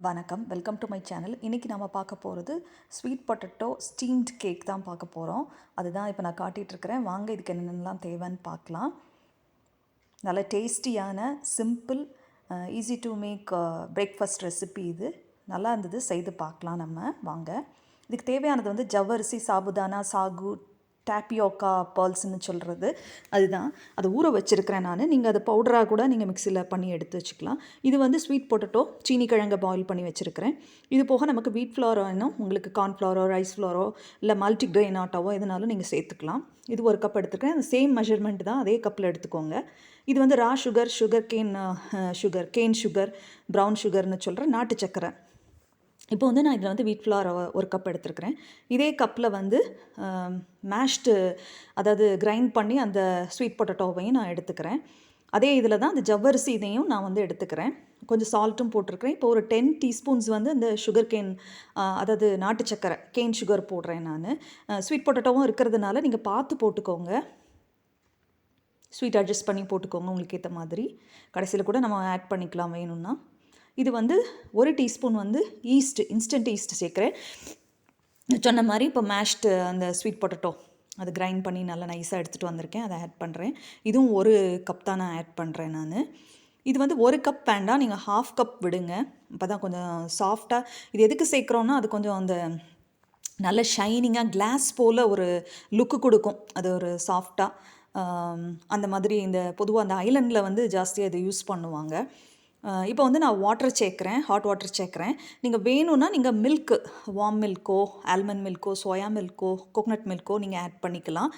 வணக்கம், welcome to my channel. இன்றைக்கி நம்ம பார்க்க போகிறது ஸ்வீட் பொட்டேட்டோ ஸ்டீம்டு கேக் தான் பார்க்க போகிறோம். அதுதான் இப்போ நான் காட்டிகிட்ருக்கிறேன். வாங்க இதுக்கு என்னென்னலாம் தேவைன்னு பார்க்கலாம். நல்ல டேஸ்டியான simple easy to make breakfast recipe இது. நல்லா இருந்தது, செய்து பார்க்கலாம் நம்ம. வாங்க. இதுக்கு தேவையானது வந்து ஜவ்வரிசி, சாபுதானா, சாகு, டேப்பியோக்கா பர்ல்ஸ்ன்னு சொல்கிறது அதுதான். அதை ஊற வச்சுருக்கிறேன் நான். நீங்கள் அதை பவுடராக கூட நீங்கள் மிக்சியில் பண்ணி எடுத்து வச்சுக்கலாம். இது வந்து ஸ்வீட் பொட்டேட்டோ சீனி கிழங்கை பாயில் பண்ணி வச்சுருக்கிறேன். இது போக நமக்கு வீட் ஃப்ளோரோ வேணும், உங்களுக்கு கார்ன்ஃப்ளவரோ ரைஸ் ஃப்ளோரோ இல்லை மல்டிக்ரெயின் ஆட்டாவோ எதுனாலும் நீங்கள் சேர்த்துக்கலாம். இது ஒரு கப் எடுத்துக்கிறேன். அந்த சேம் மெஷர்மெண்ட் தான், அதே கப்பில் எடுத்துக்கோங்க. இது வந்து ரா சுகர், கேன் சுகர், ப்ரௌன் சுகர்னு சொல்கிற நாட்டு சக்கரை. இப்போ வந்து நான் இதில் வந்து வீட் ஃப்ளார் ஒரு கப் எடுத்துருக்கிறேன். இதே கப்பில் வந்து மேஷ்டு, அதாவது கிரைண்ட் பண்ணி அந்த ஸ்வீட் பொட்டேட்டோவையும் நான் எடுத்துக்கிறேன். அதே இதில் தான் அந்த ஜவ்வரிசி இதையும் நான் வந்து எடுத்துக்கிறேன். கொஞ்சம் சால்ட்டும் போட்டிருக்கிறேன். இப்போ ஒரு 10 டீஸ்பூன்ஸ் வந்து அந்த சுகர் கேன், அதாவது நாட்டு சக்கரை கேன் சுகர் போடுறேன் நான். ஸ்வீட் பொட்டேட்டோவும் இருக்கிறதுனால நீங்கள் பார்த்து போட்டுக்கோங்க. ஸ்வீட் அட்ஜஸ்ட் பண்ணி போட்டுக்கோங்க உங்களுக்கு ஏற்ற மாதிரி. கடைசியில் கூட நம்ம ஆட் பண்ணிக்கலாம் வேணும்னா. இது வந்து 1 டீஸ்பூன் வந்து இன்ஸ்டன்ட் ஈஸ்ட் சேர்க்குறேன். சொன்ன மாதிரி இப்போ மேஷ்டு அந்த ஸ்வீட் பொட்டேட்டோ அது கிரைண்ட் பண்ணி நல்லா நைஸாக எடுத்துகிட்டு வந்திருக்கேன், அதை ஆட் பண்ணுறேன். இதுவும் 1 கப் தான் நான் ஆட் பண்ணுறேன் நான். இது வந்து 1 கப் வேண்டாம், நீங்கள் 1/2 கப் விடுங்க. அப்போ தான் கொஞ்சம் சாஃப்டாக. இது எதுக்கு சேர்க்குறோன்னா அது கொஞ்சம் அந்த நல்ல ஷைனிங்காக கிளாஸ் போல் ஒரு லுக்கு கொடுக்கும். அது ஒரு சாஃப்டாக அந்த மாதிரி. இந்த பொதுவாக அந்த ஐலண்டில் வந்து ஜாஸ்தியாக இதை யூஸ் பண்ணுவாங்க. இப்போ வந்து நான் வாட்டர் சேர்க்குறேன், ஹாட் வாட்டர் சேர்க்குறேன். நீங்கள் வேணும்னா நீங்கள் மில்க்கு, வார்ம் மில்க்கோ, ஆல்மண்ட் மில்க்கோ, சோயா மில்க்கோ, கோகனட் மில்க்கோ நீங்கள் ஆட் பண்ணிக்கலாம்.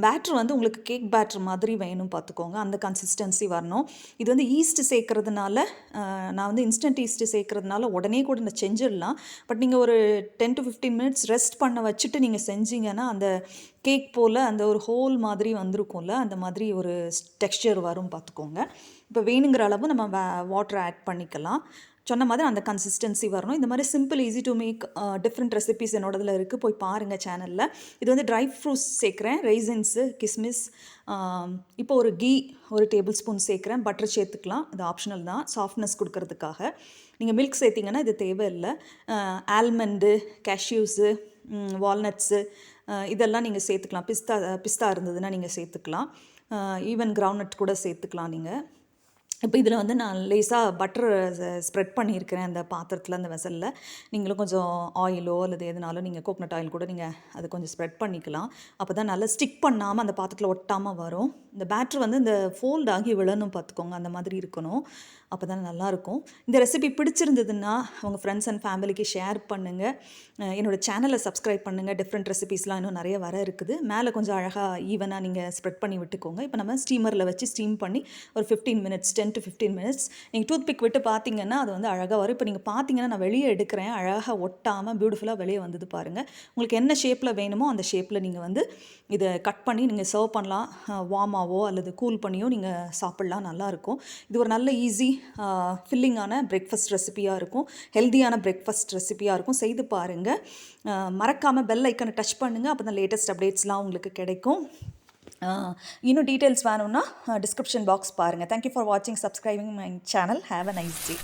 பேட்ரு வந்து உங்களுக்கு கேக் பேட்ரு மாதிரி வேணும் பார்த்துக்கோங்க, அந்த கன்சிஸ்டன்சி வரணும். இது வந்து ஈஸ்ட்டு சேர்க்குறதுனால, நான் வந்து இன்ஸ்டன்ட் ஈஸ்ட்டு சேர்க்குறதுனால உடனே கூட நான் செஞ்சிடலாம். பட் நீங்கள் ஒரு 10 to 15 மினிட்ஸ் ரெஸ்ட் பண்ண வச்சுட்டு நீங்கள் செஞ்சீங்கன்னா அந்த கேக் போல் அந்த ஒரு ஹோல் மாதிரி வந்திருக்கும்ல, அந்த மாதிரி ஒரு டெக்ஸ்சர் வரும் பார்த்துக்கோங்க. இப்போ வேணுங்கிற அளவு நம்ம வாட்டர் ஆட் பண்ணிக்கலாம். சொன்ன மாதிரி அந்த கன்சிஸ்டன்சி வரணும். இந்த மாதிரி simple easy to make different recipes என்னோடதில் இருக்குது, போய் பாருங்கள் சேனலில். இது வந்து ட்ரை ஃப்ரூட்ஸ் சேர்க்குறேன், ரைசின்ஸு, கிஸ்மிஸ். இப்போ ஒரு ஒரு டேபிள் ஸ்பூன் சேர்க்குறேன். பட்டர் சேர்த்துக்கலாம், இது ஆப்ஷனல் தான், சாஃப்ட்னஸ் கொடுக்கறதுக்காக. நீங்கள் மில்க் சேர்த்திங்கன்னா இது தேவையில்லை. ஆல்மண்டு, கேஷ்யூஸு, வால்நட்ஸு இதெல்லாம் நீங்கள் சேர்த்துக்கலாம். பிஸ்தா இருந்ததுன்னா நீங்கள் சேர்த்துக்கலாம். ஈவன் கிரவுண்ட்நட் கூட சேர்த்துக்கலாம் நீங்கள். இப்போ இதில் வந்து நான் லேசாக பட்டர் ஸ்ப்ரெட் பண்ணியிருக்கிறேன் அந்த பாத்திரத்தில், அந்த வெசலில். நீங்களும் கொஞ்சம் ஆயிலோ அல்லது எதுனாலும் நீங்கள் கோகனட் ஆயில் கூட நீங்கள் அது கொஞ்சம் ஸ்ப்ரெட் பண்ணிக்கலாம். அப்போ தான் நல்லா ஸ்டிக் பண்ணாமல் அந்த பாத்திரத்தில் ஒட்டாமல் வரும். இந்த பேட்ரு வந்து இந்த ஃபோல்ட் ஆகி விழணும் பார்த்துக்கோங்க, அந்த மாதிரி இருக்கணும். அப்போ தான் நல்லாயிருக்கும். இந்த ரெசிபி பிடிச்சிருந்ததுன்னா உங்கள் ஃப்ரெண்ட்ஸ் அண்ட் ஃபேமிலிக்கு ஷேர் பண்ணுங்கள். என்னோடய சேனலை சப்ஸ்கிரைப் பண்ணுங்கள். டிஃப்ரெண்ட் ரெசிபீஸ்லாம் இன்னும் நிறைய வர இருக்குது. மேலே கொஞ்சம் அழகாக ஈவனாக நீங்கள் ஸ்ப்ரெட் பண்ணி விட்டுக்கோங்க. இப்போ நம்ம ஸ்டீமரில் வச்சு ஸ்டீம் பண்ணி ஒரு 15 மினிட்ஸ், 10 to 15 மினிட்ஸ் நீங்கள் டூத் பிக் விட்டு பார்த்தீங்கன்னா அது வந்து அழகாக வரும். இப்போ நீங்கள் பார்த்தீங்கன்னா நான் வெளியே எடுக்கிறேன், அழகாக ஒட்டாமல் பியூட்டிஃபுல்லாக வெளியே வந்தது பாருங்கள். உங்களுக்கு என்ன ஷேப்பில் வேணுமோ அந்த ஷேப்பில் நீங்கள் வந்து இதை கட் பண்ணி நீங்கள் சர்வ் பண்ணலாம். வார்மாவோ அல்லது கூல் பண்ணியோ நீங்கள் சாப்பிட்லாம், நல்லாயிருக்கும். இது ஒரு நல்ல ஈஸி ஃபில்லிங்கான பிரேக்ஃபாஸ்ட் ரெசிபியாக இருக்கும், ஹெல்த்தியான பிரேக்ஃபாஸ்ட் ரெசிபியாக இருக்கும். செய்து பாருங்கள். மறக்காமல் பெல் ஐக்கனை டச் பண்ணுங்கள், அப்போ தான் லேட்டஸ்ட் அப்டேட்ஸ்லாம் உங்களுக்கு கிடைக்கும். இன்னும் டீட்டெயில்ஸ் வேணும்னா டிஸ்கிரிப்ஷன் பாக்ஸ் பாருங்கள். தேங்க்யூ ஃபார் வாட்சிங், subscribing my channel. Have a nice day.